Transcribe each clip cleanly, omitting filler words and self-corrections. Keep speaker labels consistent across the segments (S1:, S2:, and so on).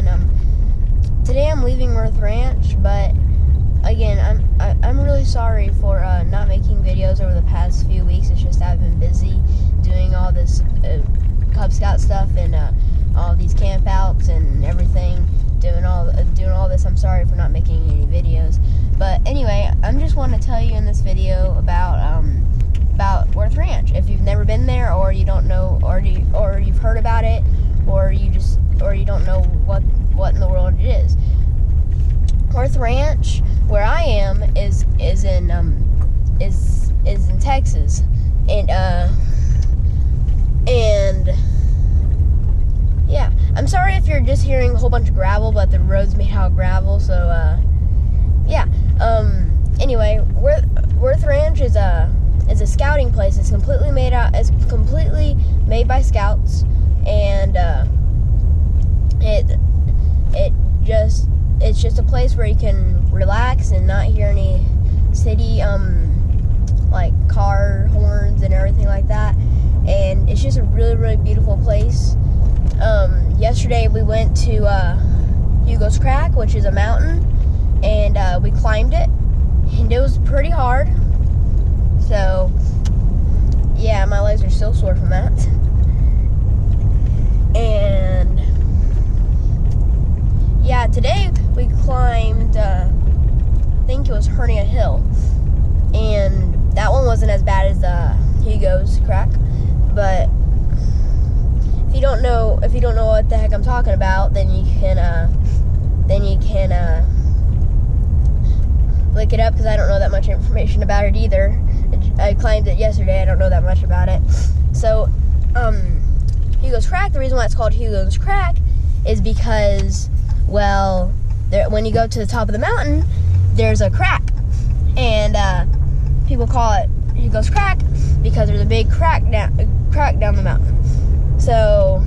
S1: and today I'm leaving Worth Ranch, but again, I'm really sorry for not making videos over the past few weeks. It's just I've been busy doing all this Cub Scout stuff and all these campouts and everything, doing all this. I'm sorry for not making any videos, but anyway, I'm just want to tell you in this video about Worth Ranch. If you've never been there, or you don't know, or you've heard about it, or you don't know what in the world it is. Worth Ranch, where I am, is in Texas, and yeah, I'm sorry if you're just hearing a whole bunch of gravel, but the road's made out of gravel, so yeah. Anyway, Worth Ranch is a scouting place. It's completely made by scouts, and it's just a place where you can relax and not hear any city like car horns and everything like that, and it's just a really, really beautiful place. Yesterday we went to Hugo's Crack, which is a mountain, and we climbed it, and it was pretty hard. So yeah, my legs are still sore from that. And yeah, today we climbed, I think it was Hernia Hill, and that one wasn't as bad as Hugo's Crack. But if you don't know what the heck I'm talking about, then you can look it up, because I don't know that much information about it either. I climbed it yesterday. I don't know that much about it. So Hugo's Crack, the reason why it's called Hugo's Crack is because, well, when you go to the top of the mountain, there's a crack, and people call it Hugo's Crack because there's a big crack down the mountain. So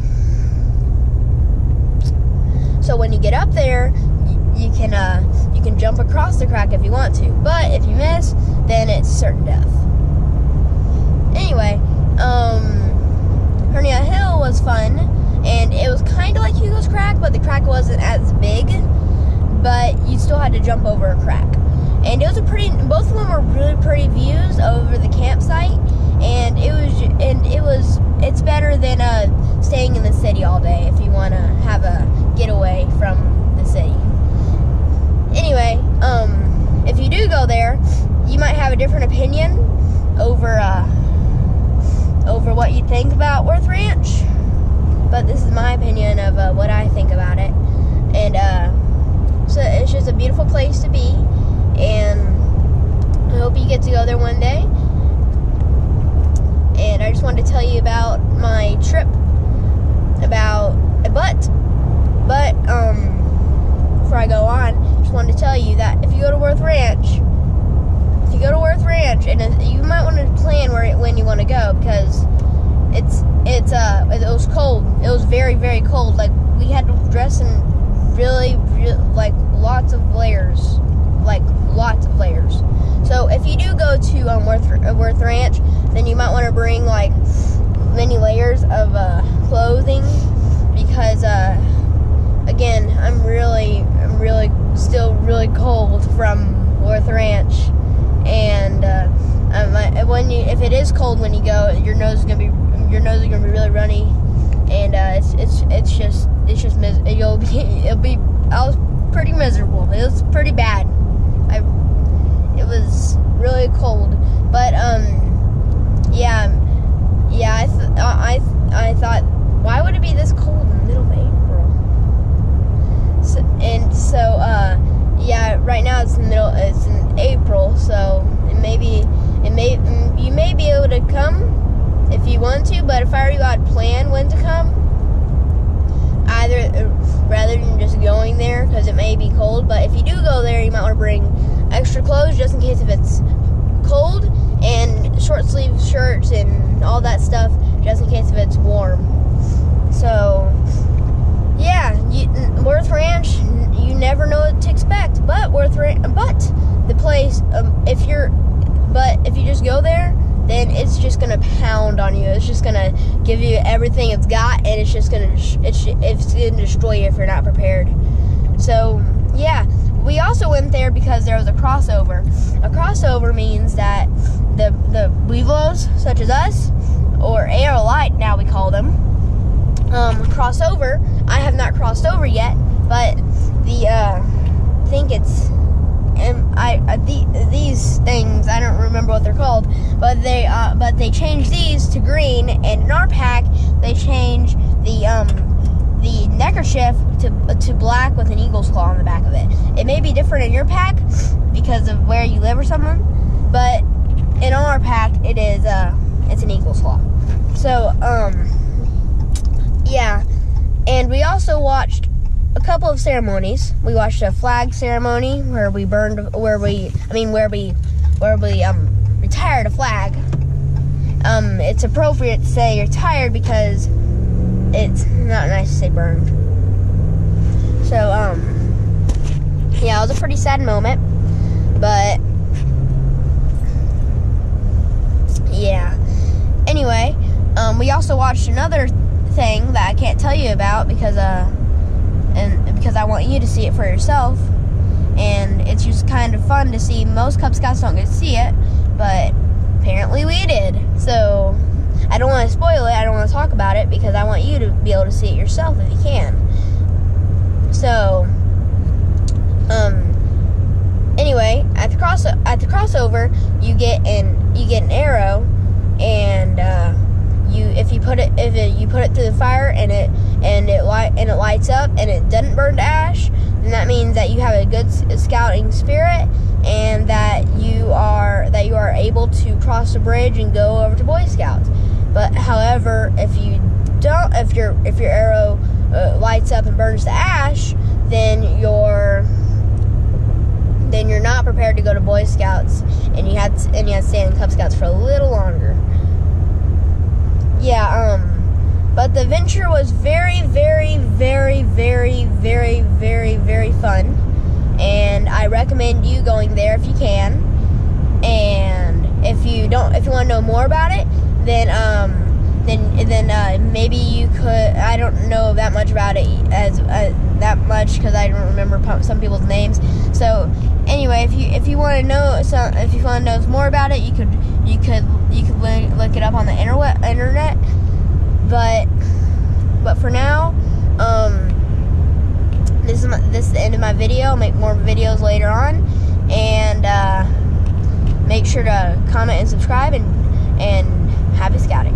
S1: when you get up there, you can jump across the crack if you want to, but if you miss, then it's certain death. Anyway, Hernia Hill was fun, and it was kind of like Hugo's Crack, but the crack wasn't as big, but you still had to jump over a crack. And it was both of them were really pretty views over the campsite, and it's better than staying in the city all day if you want to have a getaway from the city. Anyway, if you do go there, you might have a different opinion over what you think about Worth Ranch, but this is my opinion of what I think about it. And so it's just a beautiful place to be, and I hope you get to go there one day. And I just wanted to tell you about my trip, but before I go on, I just wanted to tell you that if you go to Worth Ranch, and you might want to plan when you want to go, because it was cold. It was very, very cold. Like, we had to dress in really, like, lots of layers. So if you do go to Worth Ranch, then you might want to bring like many layers of clothing, because again, I'm really still really cold from Worth Ranch, and if it is cold when you go, your nose is gonna be really runny, and I was pretty miserable. It was pretty bad. It was really cold, but yeah. I thought, why would it be this cold in the middle of April? Yeah, right now it's in April, so you may be able to come if you want to, but if I were you, I'd plan when to come, rather than just going there, because it may be cold. But if you do go there, you might want to bring extra clothes just in case if it's cold, and short sleeve shirts and all that stuff just in case if it's warm. So yeah, Worth Ranch, you never know what to expect, but the place, if you just go there, then it's just gonna pound on you. It's just gonna give you everything it's got, and it's just gonna destroy you if you're not prepared. So yeah, we also went there because there was a crossover. A crossover means that the Webelos, such as us, or Aerolite now we call them, crossover. I have not crossed over yet, but I think it's these things, I don't remember what they're called, but they changed these to green, and in our pack they changed the neckerchief to black with an eagle's claw on the back of it. It may be different in your pack because of where you live or something, but in our pack it is it's an eagle's claw. So yeah, and we also watched a couple of ceremonies. We watched a flag ceremony where we retired a flag. It's appropriate to say retired because it's not nice to say burned. So yeah, it was a pretty sad moment, but yeah. Anyway, we also watched another thing that I can't tell you about because I want you to see it for yourself, and it's just kind of fun to see. Most Cub Scouts don't get to see it, but apparently we did. So I don't want to spoil it. I don't want to talk about it because I want you to be able to see it yourself if you can. So anyway, at the crossover, you get an arrow, and if you put it through the fire and it lights up and it doesn't burn to ash, then that means that you have a good scouting spirit, and that you are able to cross the bridge and go over to Boy Scouts. But however, if your arrow lights up and burns to ash, then you're not prepared to go to Boy Scouts, and you had to stay in Cub Scouts for a little longer. Yeah, but the adventure was very, very, very, very, very, very, very fun, and I recommend you going there if you can. And if you want to know more about it, then maybe you could. I don't know that much about it that much because I don't remember some people's names. So anyway, if you want to know more about it, you could look it up on the internet. But for now, this is the end of my video. I'll make more videos later on, and make sure to comment and subscribe, and happy scouting.